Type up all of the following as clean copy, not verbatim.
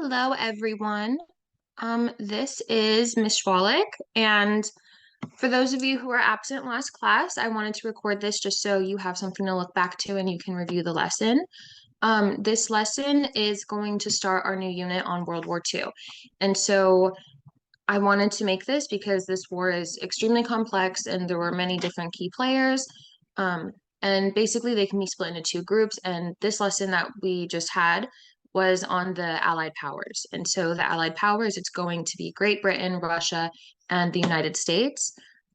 Hello, everyone. This is Miss Schwalik, and for those of you who were absent last class, I wanted to record this just so you have something to look back to and you can review the lesson. This lesson is going to start our new unit on World War II. And so I wanted to make this because this war is extremely complex and there were many different key players. And basically they can be split into two groups. And this lesson that we just had was on the Allied powers. And so the Allied powers, it's going to be Great Britain, Russia, and the United States.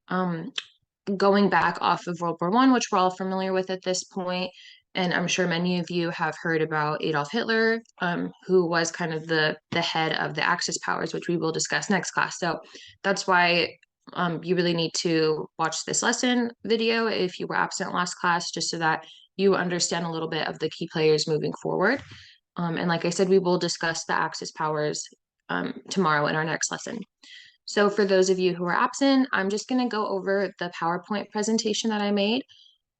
Going back off of World War I, which we're all familiar with at this point, and I'm sure many of you have heard about Adolf Hitler, who was kind of the head of the Axis powers, which we will discuss next class. So that's why you really need to watch this lesson video if you were absent last class, just so that you understand a little bit of the key players moving forward. And like I said, we will discuss the Axis powers tomorrow in our next lesson. So for those of you who are absent, I'm just going to go over the PowerPoint presentation that I made.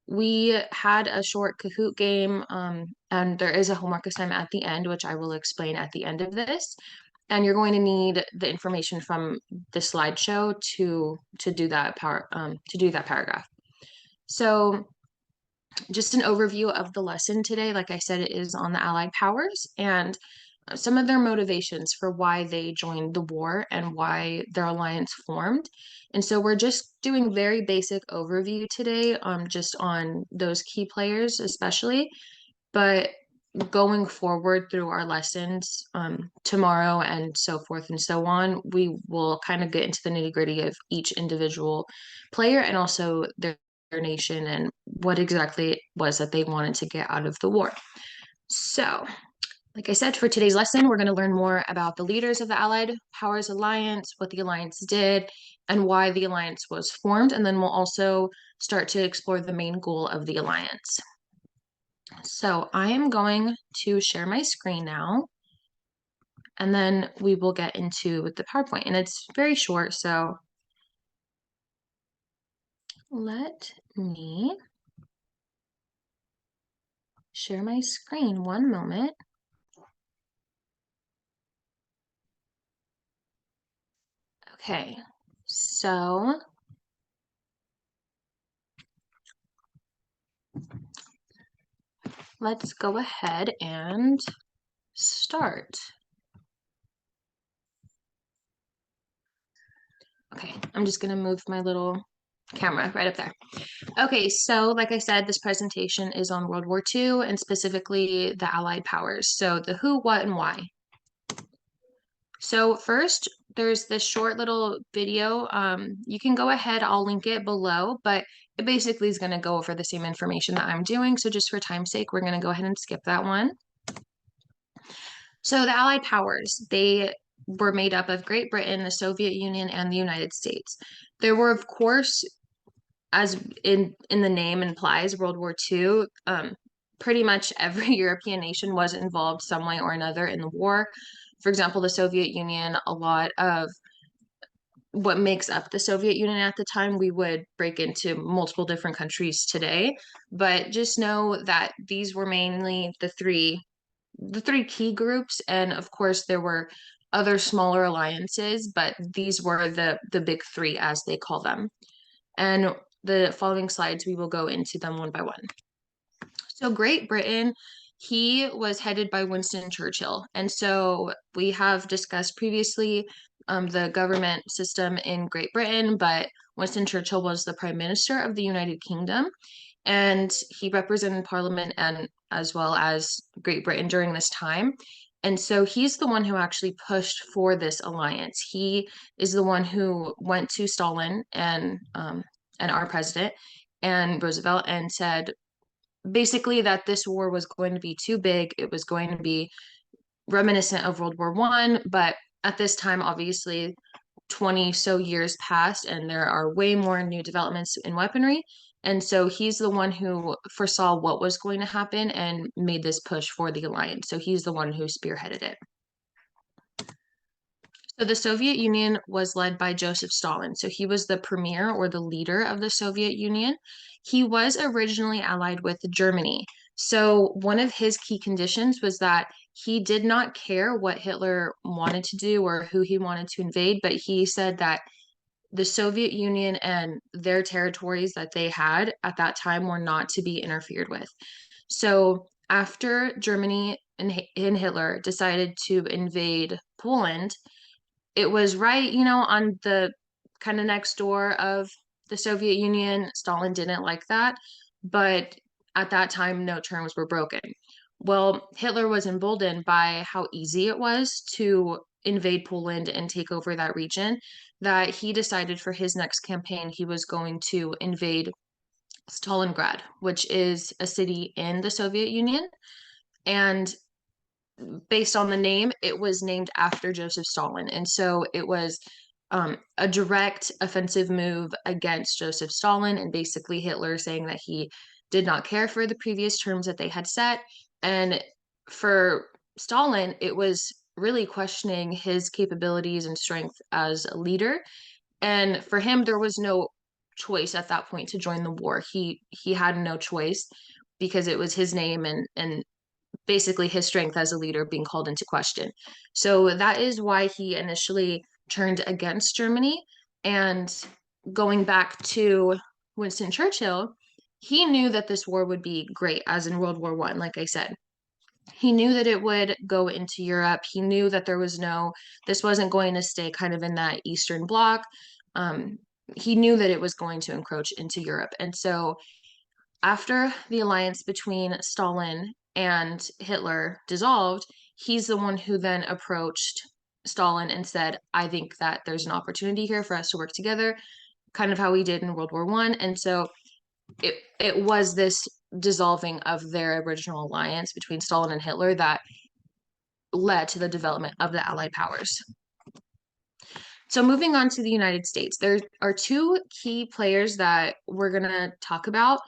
We had a short Kahoot game, and there is a homework assignment at the end, which I will explain at the end of this. And you're going to need the information from the slideshow to do that paragraph. So just an overview of the lesson today. Like I said, it is on the Allied powers and some of their motivations for why they joined the war and why their alliance formed. And so we're just doing very basic overview today, just on those key players especially. But going forward through our lessons tomorrow and so forth and so on, we will kind of get into the nitty-gritty of each individual player and also their nation and what exactly it was that they wanted to get out of the war. So, like I said, for today's lesson, we're going to learn more about the leaders of the Allied Powers Alliance, what the alliance did, and why the alliance was formed. And then we'll also start to explore the main goal of the alliance. So I am going to share my screen now, and then we will get into the PowerPoint. And it's very short, so let me share my screen one moment. Okay, so let's go ahead and start. Okay, I'm just gonna move my little camera right up there. Okay, so like I said, this presentation is on World War II and specifically the Allied powers. So the who, what, and why. So first, there's this short little video. You can go ahead, I'll link it below, but it basically is going to go over the same information that I'm doing. So just for time's sake, we're going to go ahead and skip that one. So the Allied powers, they were made up of Great Britain, the Soviet Union, and the United States. There were, of course, as in the name implies, World War II, pretty much every European nation was involved some way or another in the war. For example, the Soviet Union, a lot of what makes up the Soviet Union at the time, we would break into multiple different countries today. But just know that these were mainly the three key groups, and of course there were other smaller alliances, but these were the big three as they call them. And the following slides, we will go into them one by one. So Great Britain, he was headed by Winston Churchill. And so we have discussed previously the government system in Great Britain, but Winston Churchill was the Prime Minister of the United Kingdom, and he represented Parliament and as well as Great Britain during this time. And so he's the one who actually pushed for this alliance. He is the one who went to Stalin and our president and Roosevelt and said basically that this war was going to be too big. It was going to be reminiscent of World War I, but at this time, obviously, 20 so years passed and there are way more new developments in weaponry. And so he's the one who foresaw what was going to happen and made this push for the alliance. So he's the one who spearheaded it. So the Soviet Union was led by Joseph Stalin. So he was the premier or the leader of the Soviet Union. He was originally allied with Germany. So one of his key conditions was that he did not care what Hitler wanted to do or who he wanted to invade, but he said that the Soviet Union and their territories that they had at that time were not to be interfered with. So after Germany and Hitler decided to invade Poland, it was right, on the kind of next door of the Soviet Union. Stalin didn't like that, but at that time, no terms were broken. Well, Hitler was emboldened by how easy it was to invade Poland and take over that region, that he decided for his next campaign, he was going to invade Stalingrad, which is a city in the Soviet Union. And based on the name, it was named after Joseph Stalin. And so it was a direct offensive move against Joseph Stalin and basically Hitler saying that he did not care for the previous terms that they had set. And for Stalin, it was really questioning his capabilities and strength as a leader. And for him, there was no choice at that point to join the war. He had no choice because it was his name and basically his strength as a leader being called into question. So that is why he initially turned against Germany. And going back to Winston Churchill, he knew that this war would be great, as in World War One, like I said. He knew that it would go into Europe. He knew that this wasn't going to stay kind of in that Eastern Bloc. Um, he knew that it was going to encroach into Europe. And so after the alliance between Stalin and Hitler dissolved, he's the one who then approached Stalin and said, I think that there's an opportunity here for us to work together, kind of how we did in World War One. And so it was this dissolving of their original alliance between Stalin and Hitler that led to the development of the Allied powers. So moving on to the United States, there are two key players that we're going to talk about.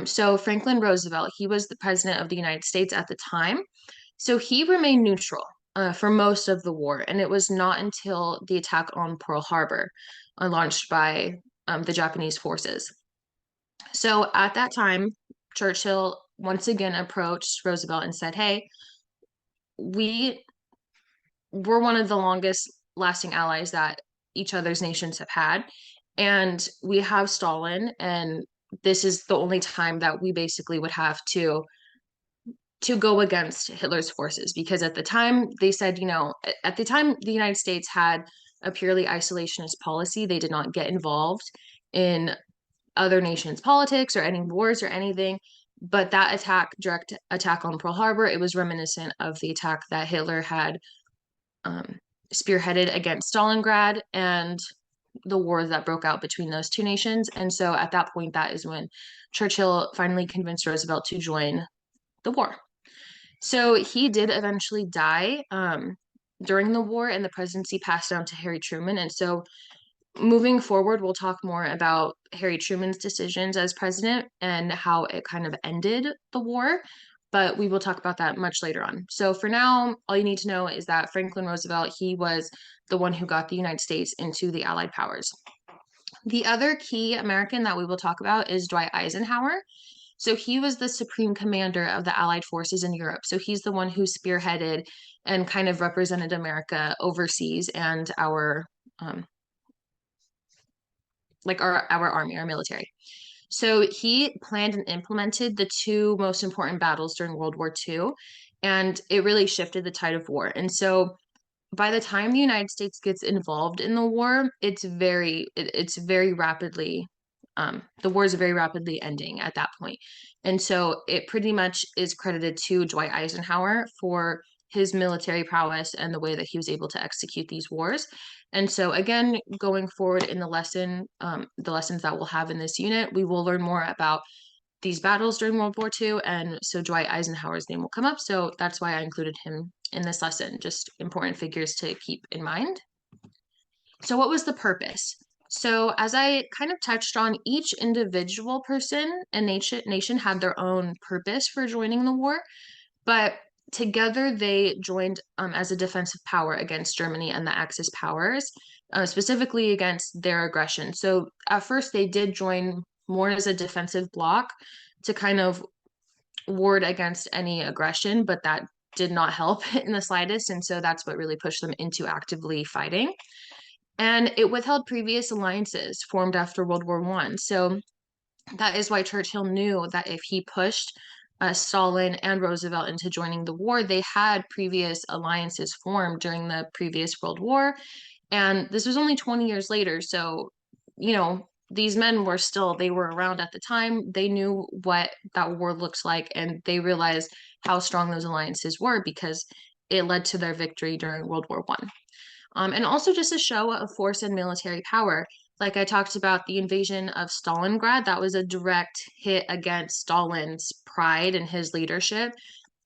So Franklin Roosevelt, he was the president of the United States at the time. So he remained neutral for most of the war. And it was not until the attack on Pearl Harbor launched by the Japanese forces. So at that time, Churchill once again approached Roosevelt and said, hey, we're one of the longest lasting allies that each other's nations have had. And we have Stalin, and this is the only time that we basically would have to go against Hitler's forces, because at the time they said, at the time the United States had a purely isolationist policy. They did not get involved in other nations' politics or any wars or anything. But that direct attack on Pearl Harbor, it was reminiscent of the attack that Hitler had um, spearheaded against Stalingrad and the wars that broke out between those two nations. And so at that point, that is when Churchill finally convinced Roosevelt to join the war. So he did eventually die during the war, and the presidency passed down to Harry Truman. And so moving forward, we'll talk more about Harry Truman's decisions as president and how it kind of ended the war, but we will talk about that much later on. So for now, all you need to know is that Franklin Roosevelt, he was the one who got the United States into the Allied powers. The other key American that we will talk about is Dwight Eisenhower. So he was the supreme commander of the Allied forces in Europe. So he's the one who spearheaded and kind of represented America overseas and our our army, our military. So he planned and implemented the two most important battles during World War II, and it really shifted the tide of war. And so by the time the United States gets involved in the war, it's very rapidly the war is very rapidly ending at that point. And so it pretty much is credited to Dwight Eisenhower for his military prowess and the way that he was able to execute these wars. And so again, going forward in the lessons that we'll have in this unit, we will learn more about these battles during World War II. And so Dwight Eisenhower's name will come up. So that's why I included him in this lesson, just important figures to keep in mind. So what was the purpose? So as I kind of touched on, each individual person and nation had their own purpose for joining the war, but together they joined as a defensive power against Germany and the Axis powers, specifically against their aggression. So at first they did join more as a defensive bloc to kind of ward against any aggression, but that did not help in the slightest. And so that's what really pushed them into actively fighting. And it withheld previous alliances formed after World War One. So that is why Churchill knew that if he pushed Stalin and Roosevelt into joining the war, they had previous alliances formed during the previous World War. And this was only 20 years later. So, these men were they were around at the time. They knew what that war looks like, and they realized how strong those alliances were because it led to their victory during World War One. And also just a show of force and military power. Like I talked about the invasion of Stalingrad, that was a direct hit against Stalin's pride and his leadership,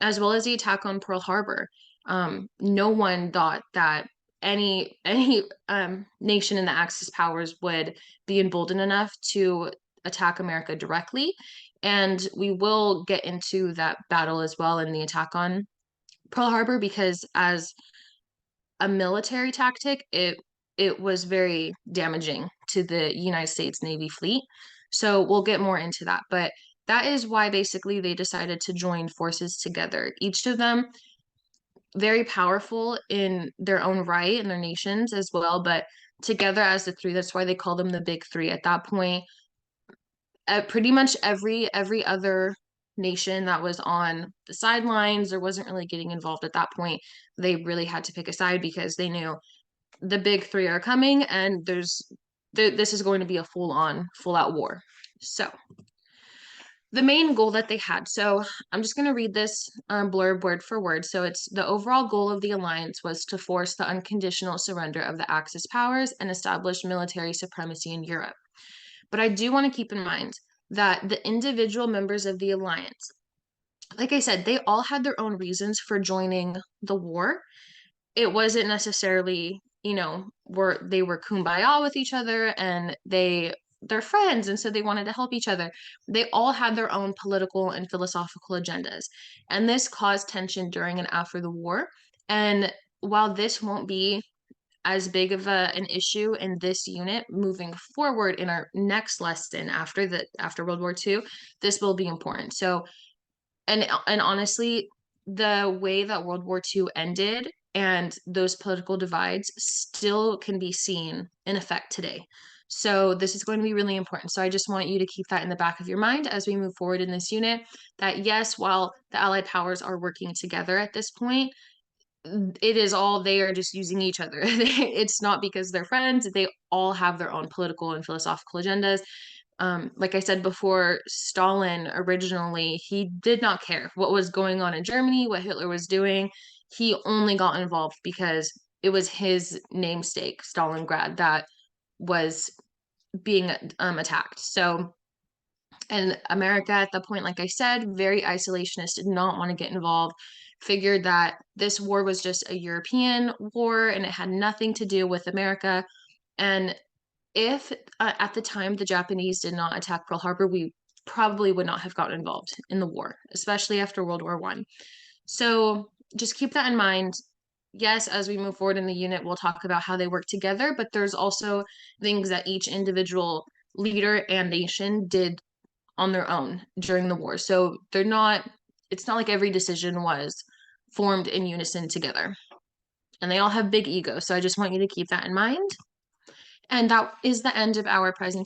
as well as the attack on Pearl Harbor. No one thought that any nation in the Axis powers would be emboldened enough to attack America directly. And we will get into that battle as well in the attack on Pearl Harbor because as a military tactic, it was very damaging to the United States Navy fleet. So we'll get more into that. But that is why basically they decided to join forces together. Each of them very powerful in their own right in their nations as well, but together as the three, that's why they call them the big three. At that point, pretty much every other nation that was on the sidelines or wasn't really getting involved at that point, they really had to pick a side because they knew the big three are coming and this is going to be a full out war. So the main goal that they had. So I'm just going to read this blurb word for word. So it's the overall goal of the alliance was to force the unconditional surrender of the Axis powers and establish military supremacy in Europe. But I do want to keep in mind that the individual members of the alliance, like I said, they all had their own reasons for joining the war. It wasn't necessarily, they were kumbaya with each other and they're friends and so they wanted to help each other. They all had their own political and philosophical agendas. And this caused tension during and after the war. And while this won't be as big of an issue in this unit moving forward in our next lesson after World War II, this will be important. So and honestly, the way that World War II ended and those political divides still can be seen in effect today. So this is going to be really important. So I just want you to keep that in the back of your mind as we move forward in this unit, that yes, while the Allied powers are working together at this point, it is all they are just using each other. It's not because they're friends. They all have their own political and philosophical agendas. Like I said before, Stalin originally, he did not care what was going on in Germany, what Hitler was doing. He only got involved because it was his namesake, Stalingrad, that was being attacked. So, and America at the point, like I said, very isolationist, did not want to get involved, figured that this war was just a European war and it had nothing to do with America. And if at the time the Japanese did not attack Pearl Harbor, we probably would not have gotten involved in the war, especially after World War One. So just keep that in mind. Yes, as we move forward in the unit, we'll talk about how they work together, but there's also things that each individual leader and nation did on their own during the war. So it's not like every decision was formed in unison together. And they all have big egos. So I just want you to keep that in mind. And that is the end of our presentation.